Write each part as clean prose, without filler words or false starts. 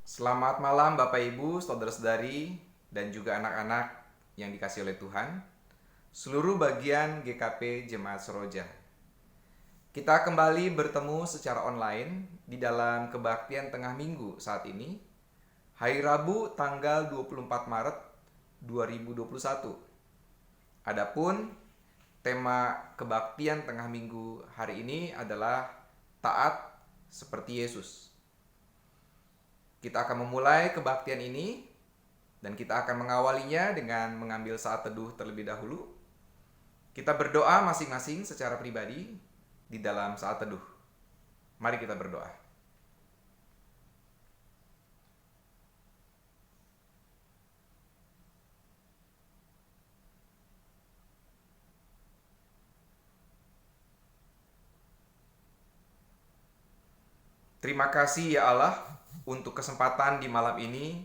Selamat malam Bapak Ibu, saudara-saudari, dan juga anak-anak yang dikasihi oleh Tuhan. Seluruh bagian GKP Jemaat Seroja. Kita kembali bertemu secara online di dalam kebaktian tengah minggu saat ini, hari Rabu tanggal 24 Maret 2021. Adapun tema kebaktian tengah minggu hari ini adalah taat seperti Yesus. Kita akan memulai kebaktian ini dan kita akan mengawalinya dengan mengambil saat teduh terlebih dahulu. Kita berdoa masing-masing secara pribadi di dalam saat teduh. Mari kita berdoa. Terima kasih ya Allah untuk kesempatan di malam ini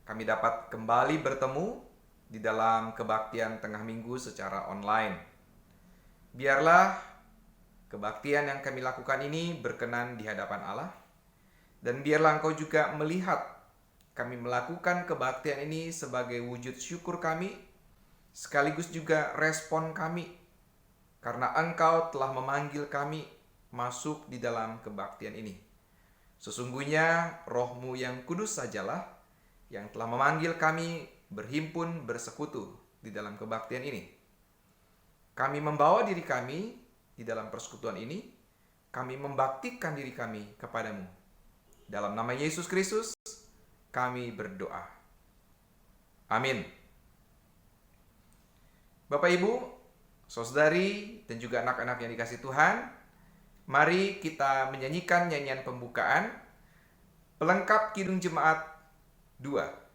kami dapat kembali bertemu di dalam kebaktian tengah minggu secara online. Biarlah kebaktian yang kami lakukan ini berkenan di hadapan Allah, dan biarlah Engkau juga melihat kami melakukan kebaktian ini sebagai wujud syukur kami, sekaligus juga respon kami, karena Engkau telah memanggil kami masuk di dalam kebaktian ini. Sesungguhnya Roh-Mu yang kudus sajalah yang telah memanggil kami berhimpun bersekutu di dalam kebaktian ini. Kami membawa diri kami di dalam persekutuan ini, kami membaktikan diri kami kepadamu. Dalam nama Yesus Kristus, kami berdoa. Amin. Bapak Ibu, saudari dan juga anak-anak yang dikasihi Tuhan, mari kita menyanyikan nyanyian pembukaan Pelengkap Kidung Jemaat 2.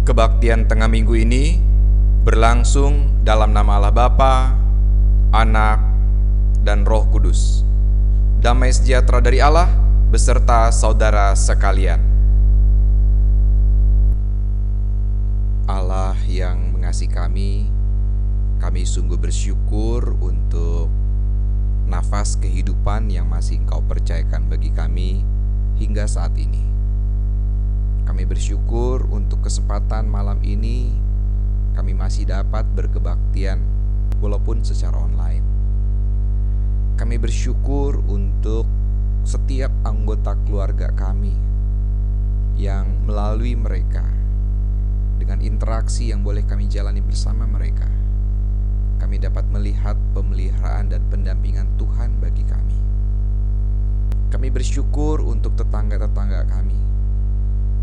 Kebaktian tengah minggu ini berlangsung dalam nama Allah Bapa, Anak, dan Roh Kudus. Damai sejahtera dari Allah beserta saudara sekalian. Allah yang mengasihi kami sungguh bersyukur untuk nafas kehidupan yang masih Engkau percayakan bagi kami hingga saat ini. Kami bersyukur untuk kesempatan malam ini kami masih dapat berkebaktian walaupun secara online. Kami bersyukur untuk setiap anggota keluarga kami yang melalui mereka, dengan interaksi yang boleh kami jalani bersama mereka, kami dapat melihat pemeliharaan dan pendampingan Tuhan bagi kami. Kami bersyukur untuk tetangga-tetangga kami.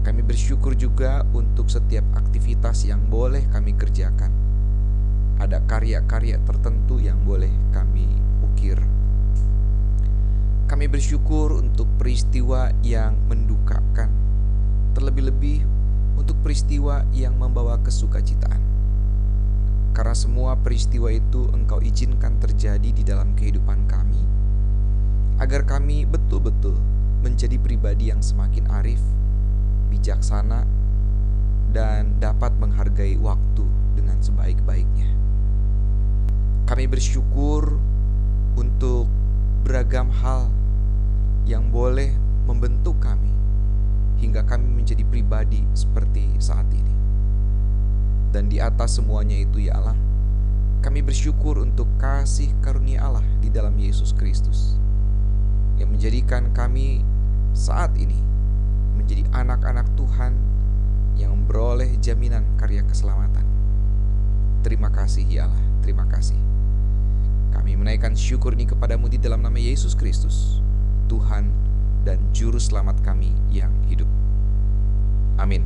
Kami bersyukur juga untuk setiap aktivitas yang boleh kami kerjakan. Ada karya-karya tertentu yang boleh kami ukir. Kami bersyukur untuk peristiwa yang mendukakan, terlebih-lebih untuk peristiwa yang membawa kesukacitaan. Karena semua peristiwa itu Engkau izinkan terjadi di dalam kehidupan kami, agar kami betul-betul menjadi pribadi yang semakin arif, bijaksana, dan dapat menghargai waktu dengan sebaik-baiknya. Kami bersyukur untuk beragam hal yang boleh membentuk kami hingga kami menjadi pribadi seperti saat ini. Dan di atas semuanya itu ya Allah, kami bersyukur untuk kasih karunia Allah di dalam Yesus Kristus yang menjadikan kami saat ini menjadi anak-anak Tuhan yang memperoleh jaminan karya keselamatan. Terima kasih ya Allah, terima kasih. Kami menaikkan syukur ini kepadamu di dalam nama Yesus Kristus, Tuhan dan Juru Selamat kami yang hidup. Amin.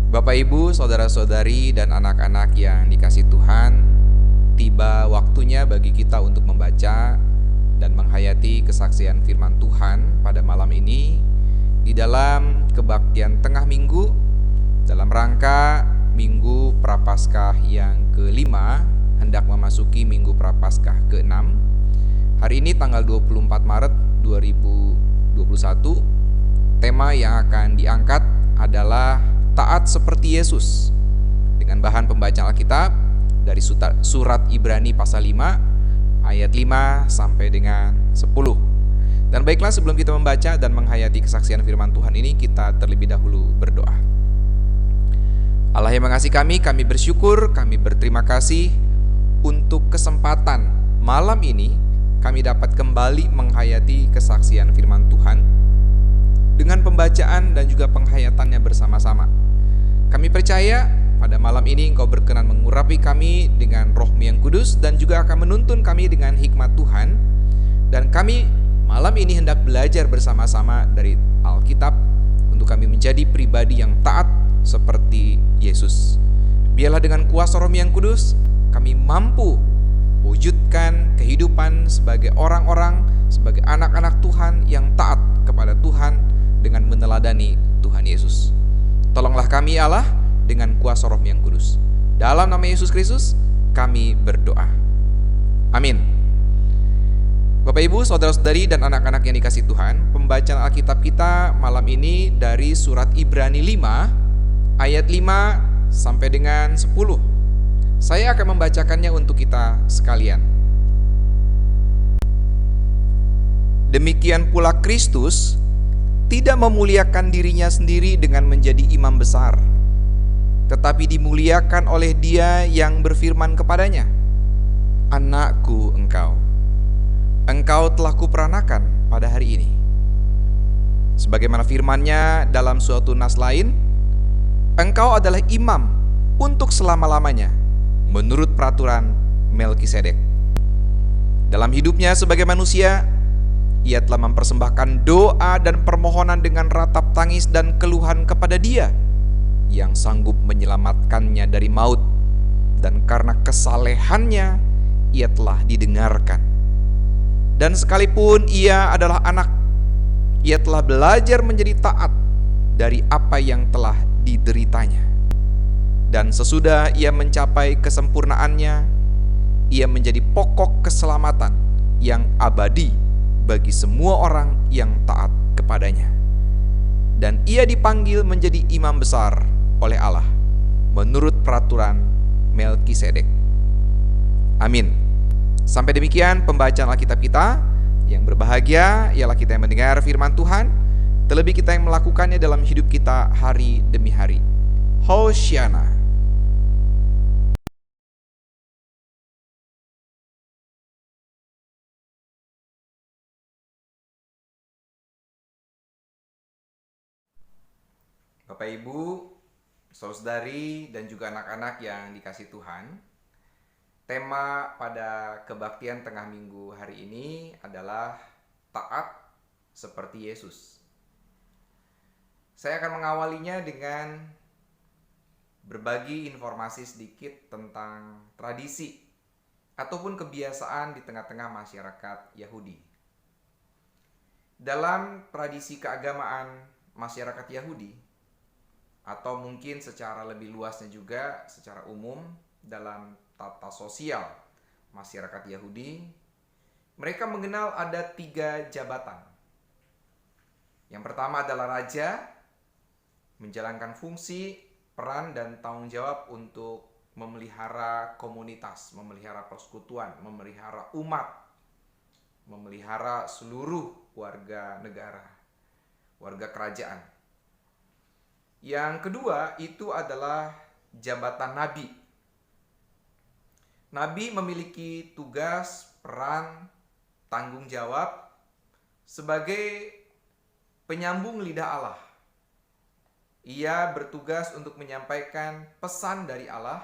Bapak, Ibu, saudara-saudari, dan anak-anak yang dikasihi Tuhan, tiba waktunya bagi kita untuk membaca dan menghayati kesaksian firman Tuhan pada malam ini di dalam kebaktian tengah minggu dalam rangka Minggu Prapaskah yang ke-5, hendak memasuki Minggu Prapaskah ke-6. Hari ini tanggal 24 Maret 2021, tema yang akan diangkat adalah taat seperti Yesus, dengan bahan pembacaan Alkitab dari surat Ibrani pasal 5 ayat 5 sampai dengan 10. Dan baiklah, sebelum kita membaca dan menghayati kesaksian firman Tuhan ini, kita terlebih dahulu berdoa. Allah yang mengasihi kami bersyukur, kami berterima kasih untuk kesempatan malam ini kami dapat kembali menghayati kesaksian firman Tuhan dengan pembacaan dan juga penghayatannya bersama-sama. Kami percaya pada malam ini Engkau berkenan mengurapi kami dengan Roh-Mu yang kudus dan juga akan menuntun kami dengan hikmat Tuhan. Dan kami malam ini hendak belajar bersama-sama dari Alkitab untuk kami menjadi pribadi yang taat seperti Yesus. Biarlah dengan kuasa Roh yang kudus kami mampu wujudkan kehidupan sebagai orang-orang, sebagai anak-anak Tuhan yang taat kepada Tuhan dengan meneladani Tuhan Yesus. Tolonglah kami Allah dengan kuasa Roh yang kudus. Dalam nama Yesus Kristus kami berdoa. Amin. Bapak Ibu, saudara-saudari dan anak-anak yang dikasihi Tuhan, pembacaan Alkitab kita malam ini dari surat Ibrani 5 ayat 5 sampai dengan 10. Saya akan membacakannya untuk kita sekalian. Demikian pula Kristus tidak memuliakan dirinya sendiri dengan menjadi imam besar, tetapi dimuliakan oleh Dia yang berfirman kepadanya, "Anakku engkau telah kuperanakan pada hari ini." Sebagaimana firman-Nya dalam suatu nas lain, "Engkau adalah imam untuk selama-lamanya menurut peraturan Melkisedek." Dalam hidupnya sebagai manusia, Ia telah mempersembahkan doa dan permohonan dengan ratap tangis dan keluhan kepada Dia yang sanggup menyelamatkannya dari maut, dan karena kesalehannya Ia telah didengarkan. Dan sekalipun Ia adalah anak, Ia telah belajar menjadi taat dari apa yang telah dideritanya. Dan sesudah Ia mencapai kesempurnaannya, Ia menjadi pokok keselamatan yang abadi bagi semua orang yang taat kepadanya. Dan Ia dipanggil menjadi imam besar oleh Allah menurut peraturan Melkisedek. Amin. Sampai demikian pembacaan Alkitab kita. Yang berbahagia ialah kita yang mendengar firman Tuhan, terlebih kita yang melakukannya dalam hidup kita hari demi hari. Hosiana. Bapak Ibu, saudari dan juga anak-anak yang dikasihi Tuhan, tema pada kebaktian tengah minggu hari ini adalah taat seperti Yesus. Saya akan mengawalinya dengan berbagi informasi sedikit tentang tradisi ataupun kebiasaan di tengah-tengah masyarakat Yahudi. Dalam tradisi keagamaan masyarakat Yahudi, atau mungkin secara lebih luasnya juga secara umum dalam tata sosial masyarakat Yahudi, mereka mengenal ada 3 jabatan. Yang pertama adalah raja, menjalankan fungsi, peran, dan tanggung jawab untuk memelihara komunitas, memelihara persekutuan, memelihara umat, memelihara seluruh warga negara, warga kerajaan. Yang kedua itu adalah jabatan nabi. Nabi memiliki tugas, peran, tanggung jawab sebagai penyambung lidah Allah. Ia bertugas untuk menyampaikan pesan dari Allah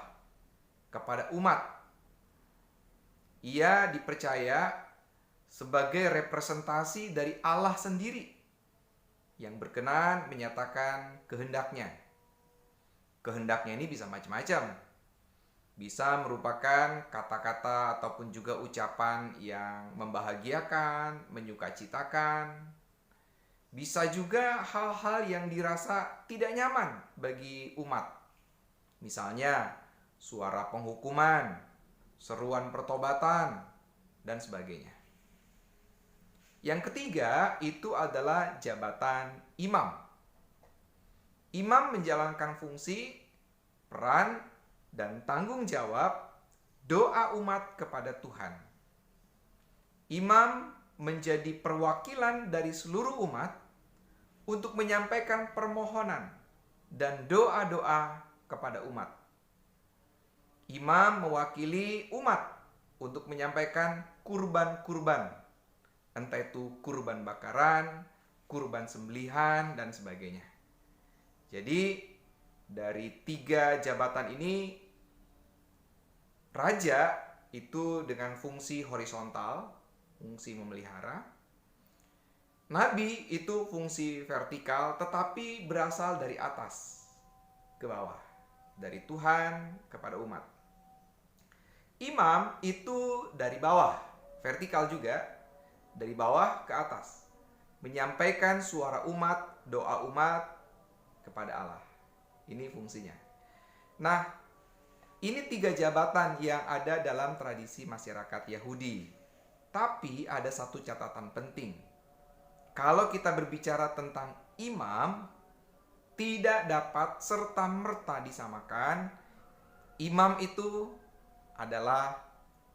kepada umat. Ia dipercaya sebagai representasi dari Allah sendiri yang berkenan menyatakan kehendaknya. Kehendaknya ini bisa macam-macam. Bisa merupakan kata-kata ataupun juga ucapan yang membahagiakan, menyukacitakan. Bisa juga hal-hal yang dirasa tidak nyaman bagi umat. Misalnya suara penghukuman, seruan pertobatan, dan sebagainya. Yang ketiga itu adalah jabatan imam. Imam menjalankan fungsi, peran, dan tanggung jawab doa umat kepada Tuhan. Imam menjadi perwakilan dari seluruh umat untuk menyampaikan permohonan dan doa-doa kepada umat. Imam mewakili umat untuk menyampaikan kurban-kurban, entah itu kurban bakaran, kurban sembelihan, dan sebagainya. Jadi Dari 3 jabatan ini, raja itu dengan fungsi horizontal, fungsi memelihara. Nabi itu fungsi vertikal, tetapi berasal dari atas ke bawah, dari Tuhan kepada umat. Imam itu dari bawah, vertikal juga, dari bawah ke atas, menyampaikan suara umat, doa umat kepada Allah. Ini fungsinya. Nah, ini 3 jabatan yang ada dalam tradisi masyarakat Yahudi. Tapi ada satu catatan penting. Kalau kita berbicara tentang imam, tidak dapat serta-merta disamakan. Imam itu adalah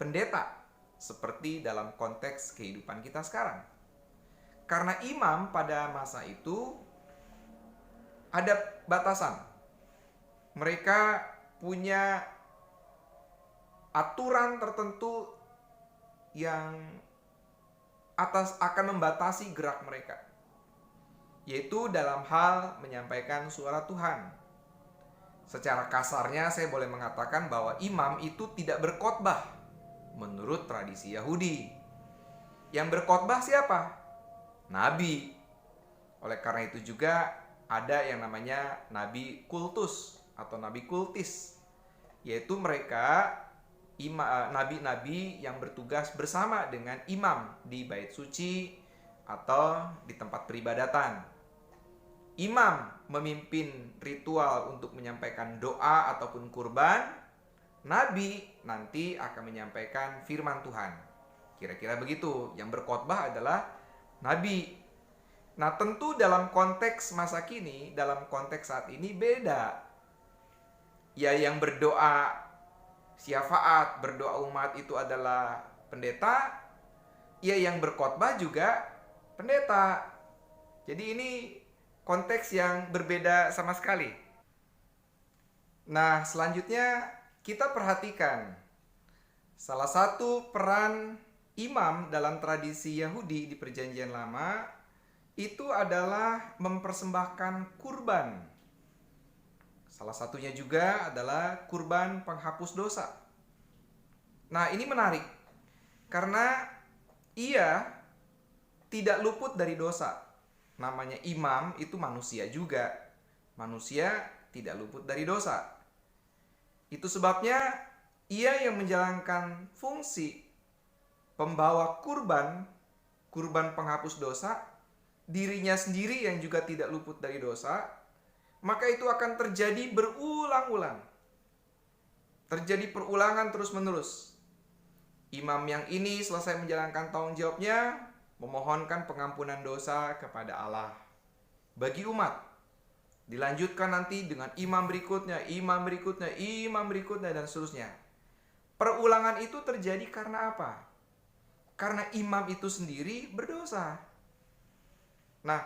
pendeta, seperti dalam konteks kehidupan kita sekarang. Karena imam pada masa itu ada batasan. Mereka punya aturan tertentu yang akan membatasi gerak mereka, yaitu dalam hal menyampaikan suara Tuhan. Secara kasarnya saya boleh mengatakan bahwa imam itu tidak berkhotbah menurut tradisi Yahudi. Yang berkhotbah siapa? Nabi. Oleh karena itu juga ada yang namanya nabi kultus atau nabi kultis, yaitu mereka nabi-nabi yang bertugas bersama dengan imam di bait suci atau di tempat peribadatan. Imam memimpin ritual untuk menyampaikan doa ataupun kurban. Nabi nanti akan menyampaikan firman Tuhan. Kira-kira begitu. Yang berkhotbah adalah nabi. Nah, tentu dalam konteks masa kini, dalam konteks saat ini beda. Ya, yang berdoa syafaat, berdoa umat itu adalah pendeta. Ya, yang berkhotbah juga pendeta. Jadi ini konteks yang berbeda sama sekali. Nah, selanjutnya kita perhatikan salah satu peran imam dalam tradisi Yahudi di Perjanjian Lama itu adalah mempersembahkan kurban. Salah satunya juga adalah kurban penghapus dosa. Nah, ini menarik karena ia tidak luput dari dosa. Namanya imam itu manusia juga. Manusia tidak luput dari dosa. Itu sebabnya ia yang menjalankan fungsi pembawa kurban penghapus dosa, dirinya sendiri yang juga tidak luput dari dosa, maka itu akan terjadi berulang-ulang. Terjadi perulangan terus-menerus. Imam yang ini selesai menjalankan tanggung jawabnya, memohonkan pengampunan dosa kepada Allah bagi umat. Dilanjutkan nanti dengan imam berikutnya, dan seterusnya. Perulangan itu terjadi karena apa? Karena imam itu sendiri berdosa. Nah,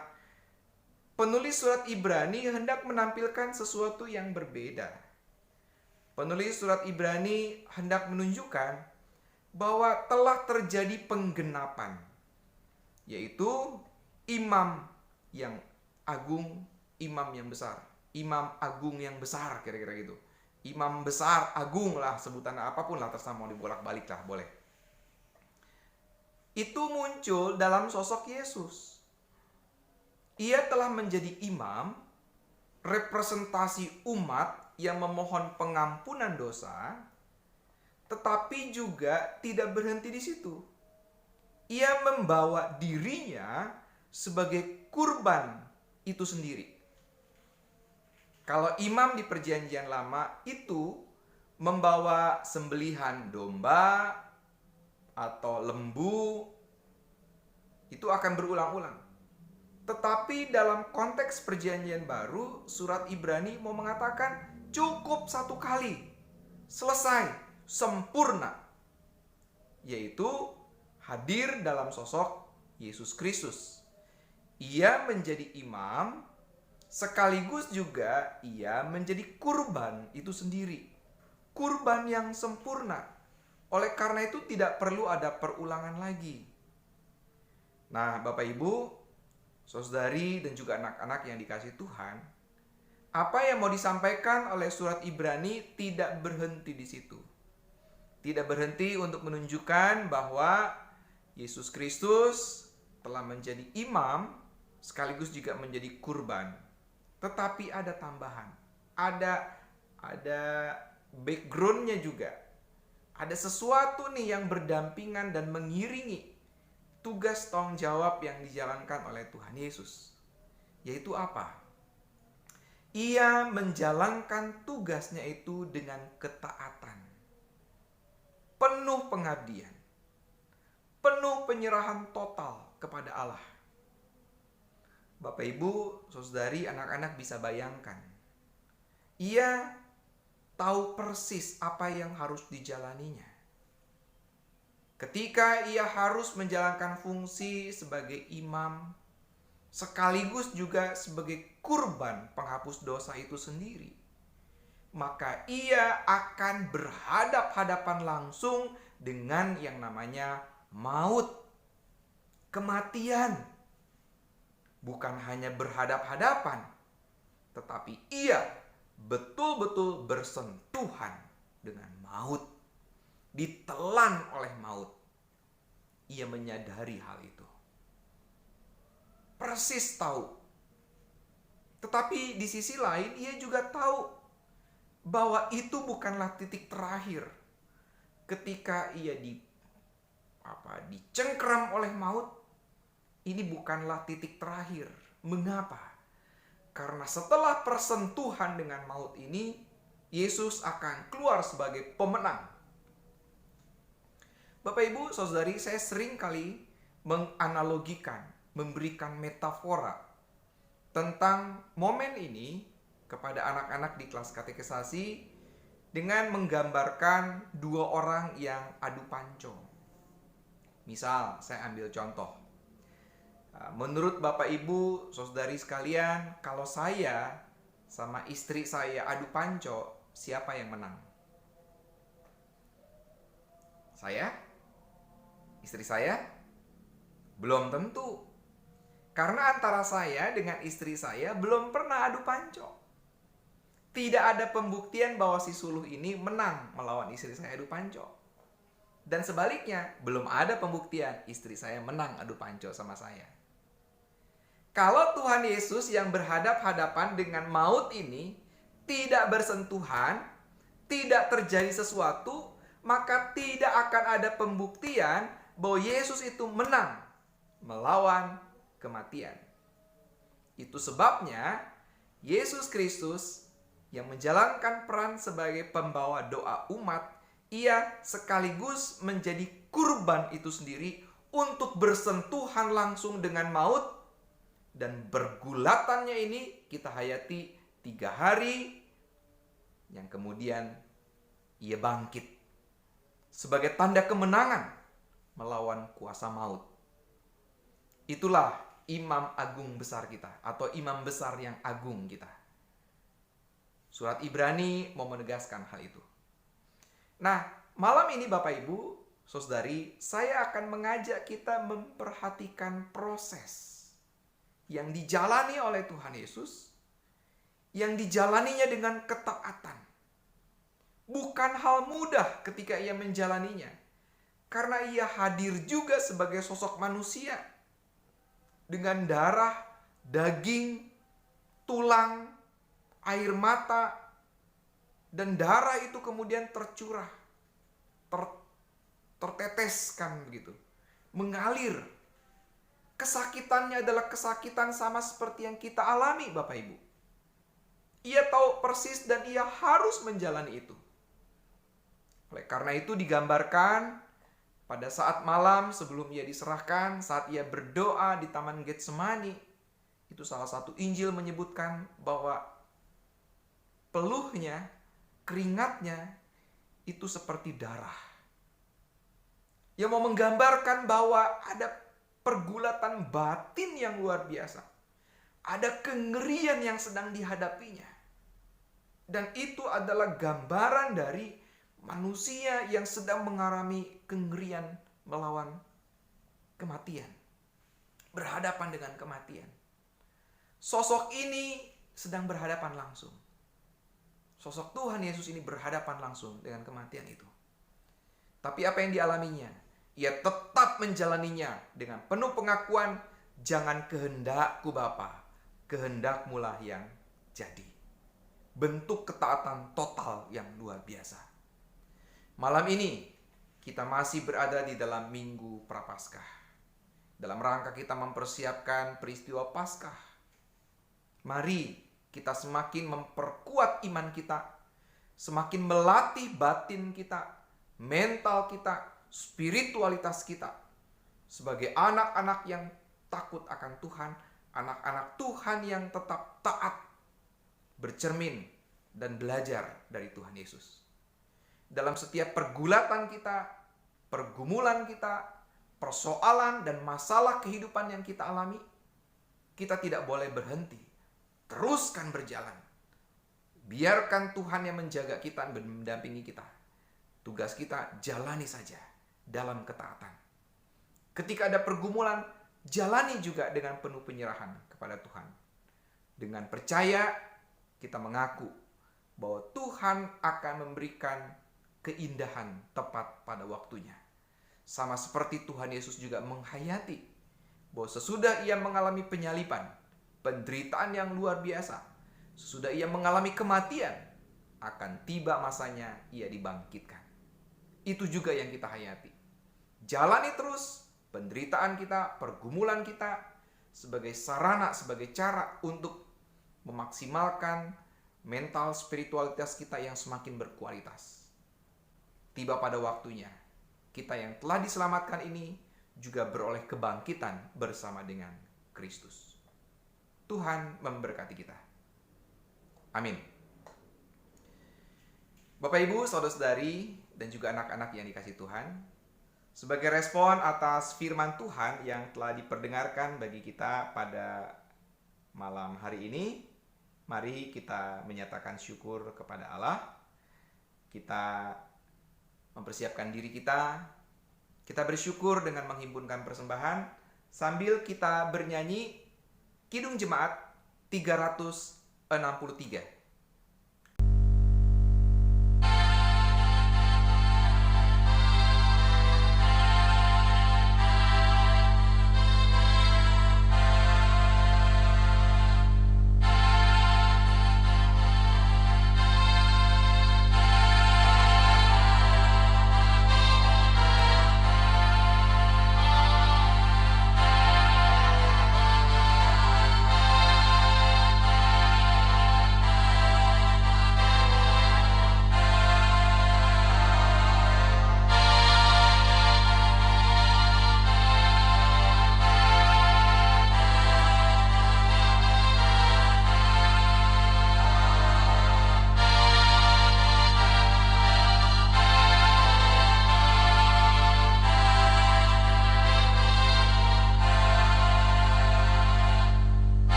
penulis surat Ibrani hendak menampilkan sesuatu yang berbeda. Penulis surat Ibrani hendak menunjukkan bahwa telah terjadi penggenapan, yaitu imam yang agung, imam yang besar, imam agung yang besar, kira-kira gitu. Imam besar, agung lah, sebutan apapun lah, terserah mau dibolak-balik lah, boleh. Itu muncul dalam sosok Yesus. Ia telah menjadi imam, representasi umat yang memohon pengampunan dosa, tetapi juga tidak berhenti di situ. Ia membawa dirinya sebagai kurban itu sendiri. Kalau imam di Perjanjian Lama itu membawa sembelihan domba atau lembu, itu akan berulang-ulang. Tetapi dalam konteks Perjanjian Baru, surat Ibrani mau mengatakan cukup satu kali, selesai, sempurna, yaitu hadir dalam sosok Yesus Kristus. Ia menjadi imam, sekaligus juga ia menjadi kurban itu sendiri. Kurban yang sempurna. Oleh karena itu tidak perlu ada perulangan lagi. Nah, Bapak Ibu, saudari dan juga anak-anak yang dikasihi Tuhan, Apa yang mau disampaikan oleh surat Ibrani tidak berhenti di situ. Tidak berhenti untuk menunjukkan bahwa Yesus Kristus telah menjadi imam sekaligus juga menjadi kurban. Tetapi ada tambahan. Ada backgroundnya juga. Ada sesuatu nih yang berdampingan dan mengiringi tugas tanggung jawab yang dijalankan oleh Tuhan Yesus. Yaitu apa? Ia menjalankan tugasnya itu dengan ketaatan, penuh pengabdian, penuh penyerahan total kepada Allah. Bapak, Ibu, Saudari, anak-anak bisa bayangkan. Ia tahu persis apa yang harus dijalaninya. Ketika ia harus menjalankan fungsi sebagai imam, sekaligus juga sebagai kurban penghapus dosa itu sendiri, maka ia akan berhadap-hadapan langsung dengan yang namanya maut, kematian. Bukan hanya berhadap-hadapan, tetapi ia betul-betul bersentuhan dengan maut, ditelan oleh maut. Ia menyadari hal itu. Persis tahu. Tetapi di sisi lain ia juga tahu bahwa itu bukanlah titik terakhir. Ketika ia dicengkram oleh maut, ini bukanlah titik terakhir. Mengapa? Karena setelah persentuhan dengan maut ini, Yesus akan keluar sebagai pemenang. Bapak, Ibu, Saudari, saya sering kali menganalogikan, memberikan metafora tentang momen ini kepada anak-anak di kelas katekisasi dengan menggambarkan dua orang yang adu panco. Misal, saya ambil contoh. Menurut Bapak, Ibu, Saudari sekalian, kalau saya sama istri saya adu panco, siapa yang menang? Saya? Istri saya? Belum tentu. Karena antara saya dengan istri saya belum pernah adu panco. Tidak ada pembuktian bahwa si suluh ini menang melawan istri saya adu panco. Dan sebaliknya, belum ada pembuktian istri saya menang adu panco sama saya. Kalau Tuhan Yesus yang berhadap-hadapan dengan maut ini tidak bersentuhan, tidak terjadi sesuatu, maka tidak akan ada pembuktian bahwa Yesus itu menang melawan kematian. Itu sebabnya Yesus Kristus yang menjalankan peran sebagai pembawa doa umat, ia sekaligus menjadi kurban itu sendiri untuk bersentuhan langsung dengan maut, dan bergulatannya ini kita hayati 3 hari, yang kemudian ia bangkit sebagai tanda kemenangan melawan kuasa maut. Itulah imam agung besar kita, atau imam besar yang agung kita. Surat Ibrani mau menegaskan hal itu. Nah, malam ini Bapak, Ibu, Saudari, saya akan mengajak kita memperhatikan proses yang dijalani oleh Tuhan Yesus, yang dijalaninya dengan ketaatan. Bukan hal mudah ketika ia menjalaninya, karena ia hadir juga sebagai sosok manusia dengan darah, daging, tulang, air mata, dan darah itu kemudian tercurah, terteteskan begitu, mengalir. Kesakitannya adalah kesakitan sama seperti yang kita alami, Bapak Ibu. Ia tahu persis dan ia harus menjalani itu. Oleh karena itu digambarkan pada saat malam sebelum ia diserahkan, saat ia berdoa di Taman Getsemani, itu salah satu Injil menyebutkan bahwa peluhnya, keringatnya itu seperti darah. Yang mau menggambarkan bahwa ada pergulatan batin yang luar biasa. Ada kengerian yang sedang dihadapinya. Dan itu adalah gambaran dari manusia yang sedang mengalami kengerian melawan kematian. Berhadapan dengan kematian. Sosok ini sedang berhadapan langsung. Sosok Tuhan Yesus ini berhadapan langsung dengan kematian itu. Tapi apa yang dialaminya? Ia tetap menjalaninya dengan penuh pengakuan, jangan kehendakku Bapa, kehendakmulah yang jadi. Bentuk ketaatan total yang luar biasa. Malam ini kita masih berada di dalam Minggu Prapaskah. Dalam rangka kita mempersiapkan peristiwa Paskah. Mari kita semakin memperkuat iman kita, semakin melatih batin kita, mental kita, spiritualitas kita sebagai anak-anak yang takut akan Tuhan, anak-anak Tuhan yang tetap taat, bercermin dan belajar dari Tuhan Yesus. Dalam setiap pergulatan kita, pergumulan kita, persoalan dan masalah kehidupan yang kita alami, kita tidak boleh berhenti. Teruskan berjalan. Biarkan Tuhan yang menjaga kita dan mendampingi kita. Tugas kita jalani saja dalam ketaatan. Ketika ada pergumulan, jalani juga dengan penuh penyerahan kepada Tuhan. Dengan percaya, kita mengaku bahwa Tuhan akan memberikan keindahan tepat pada waktunya. Sama seperti Tuhan Yesus juga menghayati bahwa sesudah ia mengalami penyaliban, penderitaan yang luar biasa, sesudah ia mengalami kematian, akan tiba masanya ia dibangkitkan. Itu juga yang kita hayati. Jalani terus penderitaan kita, pergumulan kita sebagai sarana, sebagai cara untuk memaksimalkan mental spiritualitas kita yang semakin berkualitas. Tiba pada waktunya, kita yang telah diselamatkan ini juga beroleh kebangkitan bersama dengan Kristus. Tuhan memberkati kita. Amin. Bapak, Ibu, saudara-saudari, dan juga anak-anak yang dikasihi Tuhan, sebagai respon atas firman Tuhan yang telah diperdengarkan bagi kita pada malam hari ini, mari kita menyatakan syukur kepada Allah. Kita mempersiapkan diri kita. Kita bersyukur dengan menghimpunkan persembahan sambil kita bernyanyi Kidung Jemaat 363.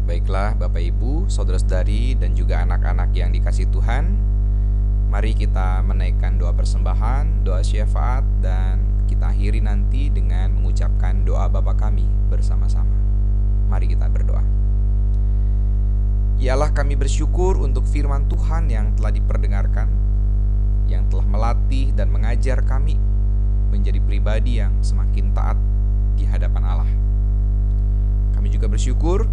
Baiklah Bapak Ibu, saudara-saudari dan juga anak-anak yang dikasihi Tuhan, mari kita menaikkan doa persembahan, doa syafaat, dan kita akhiri nanti dengan mengucapkan doa Bapa kami bersama-sama. Mari kita berdoa. Ya Allah, kami bersyukur untuk firman Tuhan yang telah diperdengarkan, yang telah melatih dan mengajar kami menjadi pribadi yang semakin taat di hadapan Allah. Kami juga bersyukur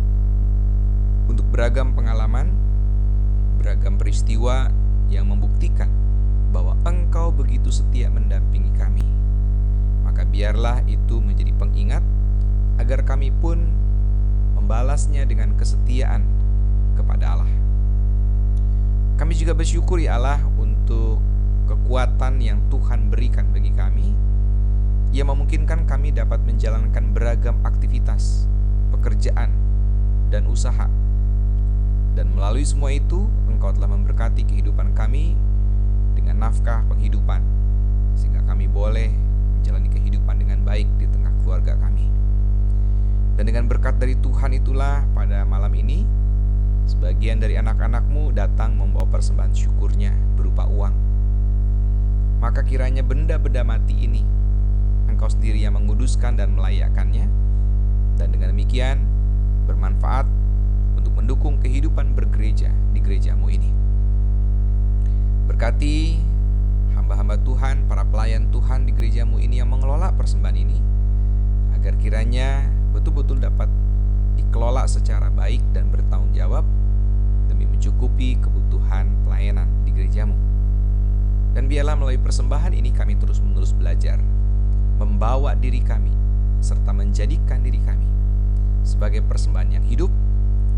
untuk beragam pengalaman, beragam peristiwa yang membuktikan bahwa Engkau begitu setia mendampingi kami. Maka biarlah itu menjadi pengingat agar kami pun membalasnya dengan kesetiaan kepada Allah. Kami juga bersyukur ya Allah untuk kekuatan yang Tuhan berikan bagi kami, yang memungkinkan kami dapat menjalankan beragam aktivitas, pekerjaan, dan usaha. Dan melalui semua itu, Engkau telah memberkati kehidupan kami dengan nafkah penghidupan, sehingga kami boleh menjalani kehidupan dengan baik di tengah keluarga kami. Dan dengan berkat dari Tuhan itulah pada malam ini, sebagian dari anak-anak-Mu datang membawa persembahan syukurnya berupa uang. Maka kiranya benda-benda mati ini Engkau sendiri yang menguduskan dan melayakkannya, dan dengan demikian bermanfaat mendukung kehidupan bergereja di gerejamu ini. Berkati hamba-hamba Tuhan, para pelayan Tuhan di gerejamu ini yang mengelola persembahan ini, agar kiranya betul-betul dapat dikelola secara baik dan bertanggung jawab demi mencukupi kebutuhan pelayanan di gerejamu. Dan biarlah melalui persembahan ini kami terus-menerus belajar membawa diri kami serta menjadikan diri kami sebagai persembahan yang hidup,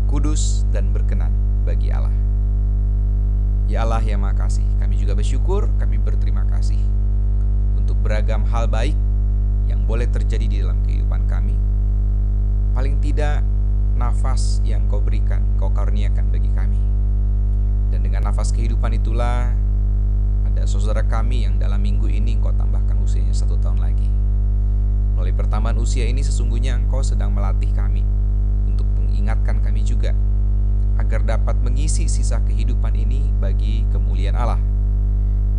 kudus, dan berkenan bagi Allah. Ya Allah yang Maha Kasih, kami juga bersyukur, kami berterima kasih untuk beragam hal baik yang boleh terjadi di dalam kehidupan kami. Paling tidak nafas yang Kau berikan, Kau karuniakan bagi kami. Dan dengan nafas kehidupan itulah ada saudara kami yang dalam minggu ini Engkau tambahkan usianya 1 tahun lagi. Melalui pertambahan usia ini sesungguhnya Engkau sedang melatih kami untuk mengingatkan kami juga agar dapat mengisi sisa kehidupan ini bagi kemuliaan Allah.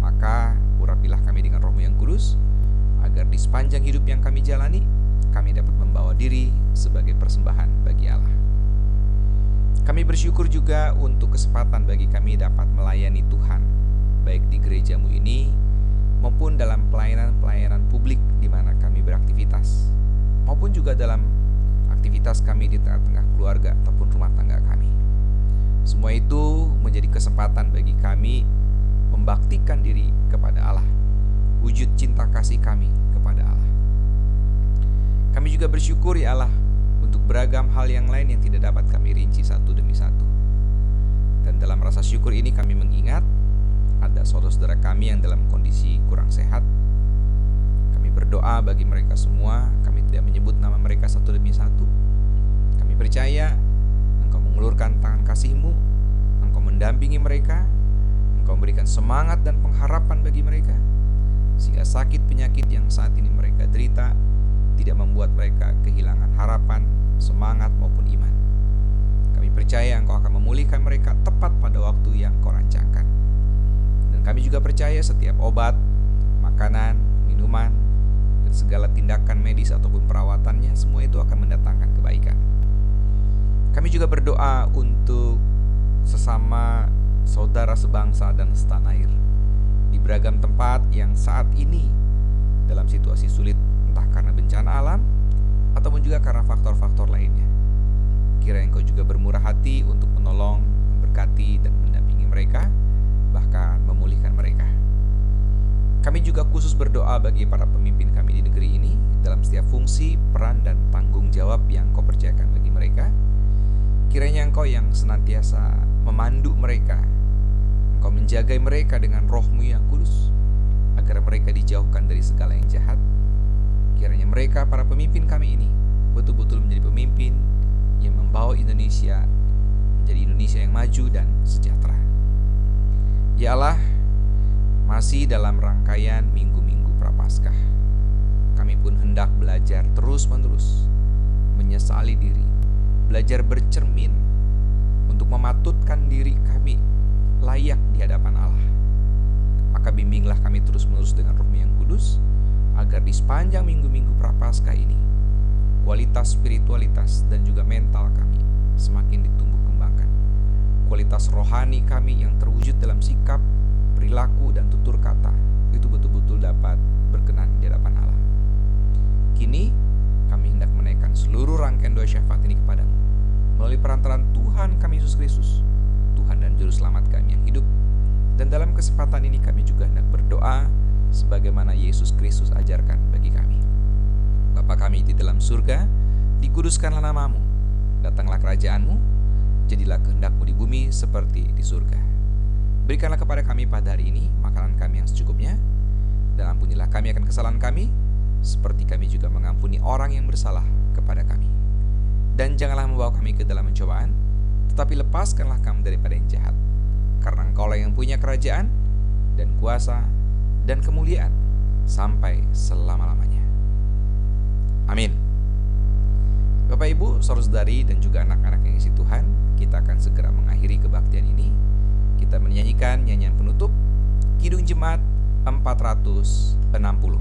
Maka urapilah kami dengan Roh-Mu yang kudus, agar di sepanjang hidup yang kami jalani, kami dapat membawa diri sebagai persembahan bagi Allah. Kami bersyukur juga untuk kesempatan bagi kami dapat melayani Tuhan, baik di gerejamu ini maupun dalam pelayanan-pelayanan publik di mana kami beraktivitas, maupun juga dalam aktivitas kami di tengah-tengah keluarga ataupun rumah tangga kami. Semua itu menjadi kesempatan bagi kami membaktikan diri kepada Allah, wujud cinta kasih kami kepada Allah. Kami juga bersyukur ya Allah untuk beragam hal yang lain yang tidak dapat kami rinci satu demi satu. Dan dalam rasa syukur ini kami mengingat ada saudara-saudara kami yang dalam kondisi kurang sehat. Kami berdoa bagi mereka semua, kami tidak menyebut nama mereka satu demi satu. Kami percaya Engkau mengulurkan tangan kasih-Mu, Engkau mendampingi mereka, Engkau memberikan semangat dan pengharapan bagi mereka, sehingga sakit penyakit yang saat ini mereka derita tidak membuat mereka kehilangan harapan, semangat maupun iman. Kami percaya Engkau akan memulihkan mereka tepat pada waktu yang Kau rancangkan. Dan kami juga percaya setiap obat, makanan, minuman, dan segala tindakan medis ataupun perawatannya, semua itu akan mendatangkan kebaikan. Kami juga berdoa untuk sesama saudara sebangsa dan setanah air di beragam tempat yang saat ini dalam situasi sulit, entah karena bencana alam ataupun juga karena faktor-faktor lainnya. Kiranya Engkau juga bermurah hati untuk menolong, memberkati, dan mendampingi mereka, bahkan memulihkan mereka. Kami juga khusus berdoa bagi para pemimpin kami di negeri ini dalam setiap fungsi, peran, dan tanggung jawab yang Kau percayakan bagi mereka. Kiranya Engkau yang senantiasa memandu mereka, Engkau menjagai mereka dengan Roh-Mu yang kudus, agar mereka dijauhkan dari segala yang jahat. Kiranya mereka, para pemimpin kami ini, betul-betul menjadi pemimpin yang membawa Indonesia menjadi Indonesia yang maju dan sejahtera. Ya Allah, masih dalam rangkaian minggu-minggu Prapaskah, kami pun hendak belajar terus-menerus menyesali diri, belajar bercermin untuk mematutkan diri kami layak di hadapan Allah. Maka bimbinglah kami terus-menerus dengan Roh-Mu yang kudus, agar di sepanjang minggu-minggu Prapaskah ini kualitas spiritualitas dan juga mental kami semakin ditumbuh kembangkan. Kualitas rohani kami yang terwujud dalam sikap, perilaku, dan tutur kata itu betul-betul dapat berkenan di hadapan Allah. Kini kami hendak menaikkan seluruh rangkaian doa syafaat ini kepadamu melalui perantaraan Tuhan kami Yesus Kristus, Tuhan dan Juru Selamat kami yang hidup. Dan dalam kesempatan ini kami juga hendak berdoa sebagaimana Yesus Kristus ajarkan bagi kami. Bapa kami di dalam surga, dikuduskanlah nama-Mu, datanglah kerajaan-Mu, jadilah kehendak-Mu di bumi seperti di surga. Berikanlah kepada kami pada hari ini makanan kami yang secukupnya, dan ampunilah kami akan kesalahan kami, seperti kami juga mengampuni orang yang bersalah kepada kami. Dan janganlah membawa kami ke dalam pencobaan, tetapi lepaskanlah kami daripada yang jahat. Karena Engkaulah yang punya kerajaan, dan kuasa, dan kemuliaan, sampai selama-lamanya. Amin. Bapak Ibu, saudara-saudari, dan juga anak-anak yang isi Tuhan, kita akan segera mengakhiri kebaktian ini. Kita menyanyikan nyanyian penutup Kidung Jemaat 460.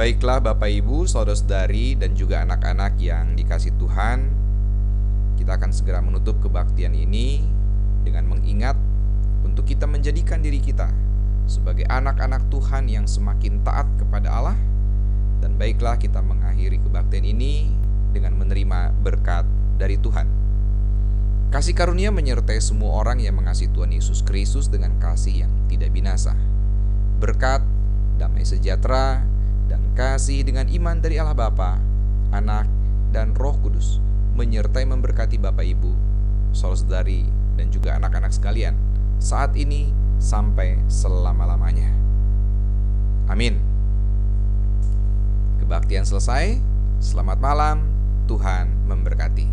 Baiklah Bapak Ibu, saudara-saudari dan juga anak-anak yang dikasihi Tuhan, kita akan segera menutup kebaktian ini dengan mengingat untuk kita menjadikan diri kita sebagai anak-anak Tuhan yang semakin taat kepada Allah. Dan baiklah kita mengakhiri kebaktian ini dengan menerima berkat dari Tuhan. Kasih karunia menyertai semua orang yang mengasihi Tuhan Yesus Kristus dengan kasih yang tidak binasa. Berkat, damai sejahtera, dan kasih dengan iman dari Allah Bapa, Anak, dan Roh Kudus menyertai memberkati Bapak Ibu, saudara-saudari, dan juga anak-anak sekalian saat ini sampai selama-lamanya. Amin. Kebaktian selesai. Selamat malam. Tuhan memberkati.